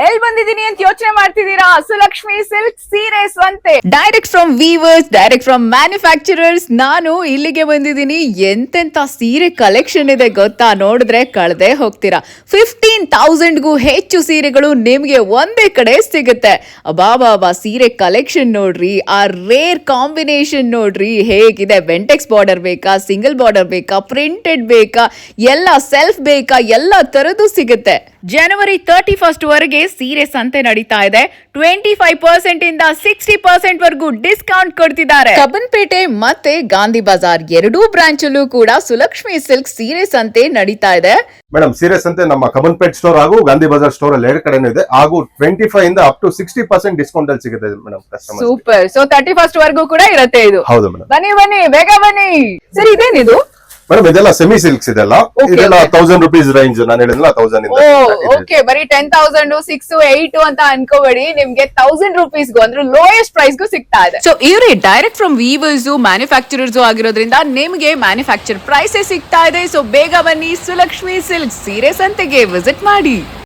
L ಬಂದಿದ್ದೀನಿ ಅಂತ ಯೋಚನೆ ಮಾಡ್ತಿದ್ದೀರಾ? ಸುಲಕ್ಷ್ಮಿ ಸಿಲ್ಕ್ ಸೀರೆ ಸ್ವಂತೆ direct from weavers, direct from manufacturers. ನಾನು ಇಲ್ಲಿಗೆ ಬಂದಿದ್ದೀನಿ. ಎಂತೆಂತ ಸೀರೆ ಕಲೆಕ್ಷನ್ ಇದೆ ಗೊತ್ತಾ? ನೋಡಿದ್ರೆ ಕಳೆದೇ ಹೋಗ್ತೀರಾ. 15,000ಗೂ ಹೆಚ್ಚು ಸೀರೆಗಳು ನಿಮ್ಗೆ ಒಂದೇ ಕಡೆ ಸಿಗುತ್ತೆ. ಅಬಾಬಾಬಾ, ಸೀರೆ ಕಲೆಕ್ಷನ್ ನೋಡ್ರಿ, ಆ ರೇರ್ ಕಾಂಬಿನೇಷನ್ ನೋಡ್ರಿ ಹೇಗಿದೆ. ಬೆಂಟೆಕ್ಸ್ ಬಾರ್ಡರ್ ಬೇಕಾ, ಸಿಂಗಲ್ ಬಾರ್ಡರ್ ಬೇಕಾ, ಪ್ರಿಂಟೆಡ್ ಬೇಕಾ, ಎಲ್ಲ ಸೆಲ್ಫ್ ಬೇಕಾ, ಎಲ್ಲ ತರದ್ದು ಸಿಗುತ್ತೆ. ಜನವರಿ 31 ವರೆಗೆ ಸೀರೆ ಸಂತೆ ನಡೀತಾ ಇದೆ. 25% ಇಂದ 60% ವರೆಗೂ ಡಿಸ್ಕೌಂಟ್ ಕೊಡ್ತಿದ್ದಾರೆ. ಕಬ್ಬನ್ಪೇಟೆ ಮತ್ತೆ ಗಾಂಧಿ ಬಜಾರ್ ಎರಡೂ ಬ್ರಾಂಚ್ ಅಲ್ಲೂ ಕೂಡ ಸುಲಕ್ಷ್ಮಿ ಸಿಲ್ಕ್ ಸೀರೆ ಸಂತೆ ನಡೀತಾ ಇದೆ. ಮೇಡಮ್, ಸೀರೆ ಸಂತೆ ನಮ್ಮ ಕಬ್ಬನ್ಪೇಟ್ ಸ್ಟೋರ್ ಹಾಗೂ ಗಾಂಧಿ ಬಜಾರ್ ಸ್ಟೋರ್ ಅಲ್ಲಿ ಎರಡು ಕಡೆನೂ ಇದೆ. ಹಾಗೂ 25 ಇಂದ ಅಪ್ ಟು 60% ಡಿಸ್ಕೌಂಟ್ ಅಲ್ಲಿ ಸಿಗುತ್ತೆ ಮೇಡಮ್. ಸೂಪರ್. ಸೊ 31 ವರೆಗೂ ಕೂಡ ಇರುತ್ತೆ ಇದು. ಹೌದು ಮೇಡಮ್. ಬನ್ನಿ ಬನ್ನಿ, ಬೇಗ ಬನ್ನಿ. ಸರ್, ಇದೇನಿದು? ಮೇಡಮ್, ಇದೆಲ್ಲ ಸೆಮಿ ಸಿಲ್ಕ್ಸ್ ಇದೆಲ್ಲ. ಇದೆಲ್ಲ 1000 rupees ರೇಂಜ್. ನಾನು ಹೇಳಿದ್ನಲ್ಲ 1000 ಇಂದ. ಓಕೆ, ಬರೀ 10,000, 6, 8 ಅಂತ ಅನ್ಕೋಬೇಡಿ. ನಿಮ್ಗೆ 1000 rupeesಗೂ ಅಂದ್ರೆ ಲೋಯೆಸ್ಟ್ ಪ್ರೈಸ್ಗೂ ಸಿಗ್ತಾ ಇದೆ. So every direct from weavers, manufacturers ಆಗಿರೋದ್ರಿಂದ ನಿಮ್ಗೆ ಮ್ಯಾನುಫ್ಯಾಕ್ಚರ್ ಪ್ರೈಸೇ ಸಿಗ್ತಾ ಇದೆ. ಸೊ ಬೇಗ ಬನ್ನಿ, ಸುಲಕ್ಷ್ಮಿ ಸಿಲ್ಕ್ ಸೀರೆ ಸಂತೆಗೆ ವಿಸಿಟ್ ಮಾಡಿ.